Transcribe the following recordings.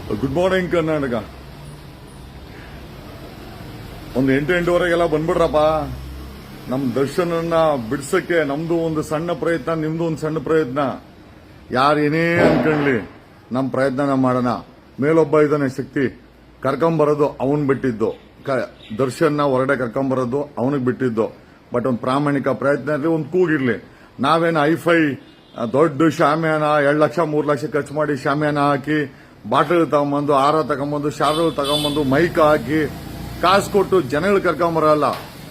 Good morning Karnataka. ಒಂದು 8-8:30 ಬಂದ್ಬಿಡ್ರಪ್ಪ. ನಮ್ ದರ್ಶನನ್ನ ಬಿಡ್ಸಕ್ಕೆ ನಮ್ದು ಒಂದು ಸಣ್ಣ ಪ್ರಯತ್ನ, ನಿಮ್ದು ಒಂದು ಸಣ್ಣ ಪ್ರಯತ್ನ. ಯಾರು ಏನೇ ಅನ್ಕೊಂಡ್ಲಿ ನಮ್ ಪ್ರಯತ್ನ ಮಾಡೋಣ. ಮೇಲೊಬ್ಬ ಇದ್ದಾನೆ ಶಕ್ತಿ, ಕರ್ಕೊಂಬರೋದು ಅವನ್ ಬಿಟ್ಟಿದ್ದು. ದರ್ಶನ್ನ ಹೊರಗಡೆ ಕರ್ಕೊಂಬರೋದು ಅವನಿಗೆ ಬಿಟ್ಟಿದ್ದು. ಬಟ್ ಒಂದು ಪ್ರಾಮಾಣಿಕ ಪ್ರಯತ್ನ ಇರಲಿ, ಒಂದು ಕೂಗಿರ್ಲಿ. ನಾವೇನು ಐಫೈ ದೊಡ್ಡ ಶಾಮಿಯಾನ 2 ಲಕ್ಷ 3 ಲಕ್ಷ ಖರ್ಚು ಮಾಡಿ ಶಾಮಿಯಾನ ಹಾಕಿ, ಬಾಟಲ್ ತಗೊಂಬಂದು, ಹಾರ ತಗೊಂಬಂದು, ಶಾಲು ತಗೊಂಬಂದು, ಮೈಕ್ ಹಾಕಿ ಕಾಸು ಕೊಟ್ಟು ಜನಗಳು ಕರ್ಕೊಂಬರಲ್ಲ.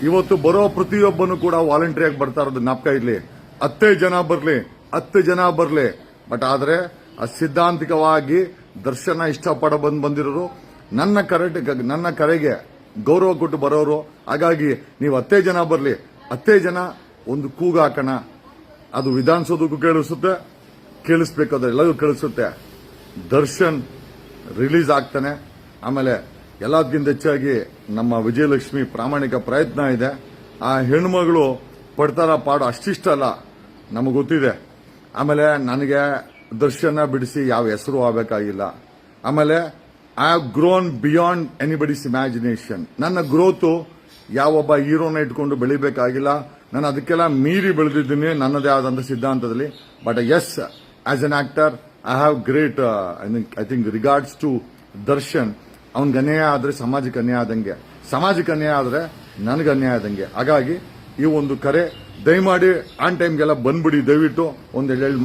ಇವತ್ತು ಬರೋ ಪ್ರತಿಯೊಬ್ಬನು ಕೂಡ ವಾಲಂಟ್ರಿಯಾಗಿ ಬರ್ತಾ ಇರೋದು ಜ್ಞಾಪಕ ಇರ್ಲಿ. 10 ಜನ ಬರ್ಲಿ. ಬಟ್ ಆದ್ರೆ ಸಿದ್ಧಾಂತಿಕವಾಗಿ ದರ್ಶನ ಇಷ್ಟಪಡ ಬಂದಿರೋರು ನನ್ನ ಕರೆಗೆ ಗೌರವ ಕೊಟ್ಟು ಬರೋರು. ಹಾಗಾಗಿ ನೀವು 10 ಜನ ಬರ್ಲಿ, 10 ಜನ ಒಂದು ಕೂಗು ಹಾಕೋಣ. ಅದು ವಿಧಾನಸೌಧಕ್ಕೂ ಕೇಳಿಸ್ಬೇಕಾದ್ರೆ ಎಲ್ಲರಿಗೂ ಕೇಳಿಸುತ್ತೆ. ದರ್ಶನ್ ರಿಲೀಸ್ ಆಗ್ತಾನೆ. ಆಮೇಲೆ ಎಲ್ಲದಕ್ಕಿಂತ ಹೆಚ್ಚಾಗಿ ನಮ್ಮ ವಿಜಯಲಕ್ಷ್ಮಿ ಪ್ರಾಮಾಣಿಕ ಪ್ರಯತ್ನ ಇದೆ. ಆ ಹೆಣ್ಮಗಳು ಪಡ್ತಾರ ಪಾಡು ಅಷ್ಟಿಷ್ಟಲ್ಲ, ನಮಗೆ ಗೊತ್ತಿದೆ. ಆಮೇಲೆ ನನಗೆ ದರ್ಶನ ಬಿಡಿಸಿ ಯಾವ ಹೆಸರು ಆಗಬೇಕಾಗಿಲ್ಲ. ಆಮೇಲೆ I have grown beyond anybody's imagination. ನನ್ನ ಗ್ರೋತು ಯಾವೊಬ್ಬ ಹೀರೋನ ಇಟ್ಕೊಂಡು ಬೆಳಿಬೇಕಾಗಿಲ್ಲ. ನಾನು ಅದಕ್ಕೆಲ್ಲ ಮೀರಿ ಬೆಳೆದಿದ್ದೀನಿ ನನ್ನದೇ ಆದಂತ ಸಿದ್ಧಾಂತದಲ್ಲಿ. But yes, as an actor I have great I think regards to Darshan. ಅವನಿಗೆ ಅನ್ಯಾಯ ಆದ್ರೆ ಸಮಾಜಕ್ಕೆ ಅನ್ಯಾಯ ಆದಂಗೆ, ಸಮಾಜಕ್ಕೆ ಅನ್ಯಾಯ ಆದ್ರೆ ನನಗೆ ಅನ್ಯಾಯ ಆದಂಗೆ. ಹಾಗಾಗಿ ಈ ಒಂದು ಕರೆ ದಯಮಾಡಿ ಆನ್ ಟೈಮ್ಗೆಲ್ಲ ಬಂದ್ಬಿಡಿ. ದಯವಿಟ್ಟು ಒಂದೆರಡು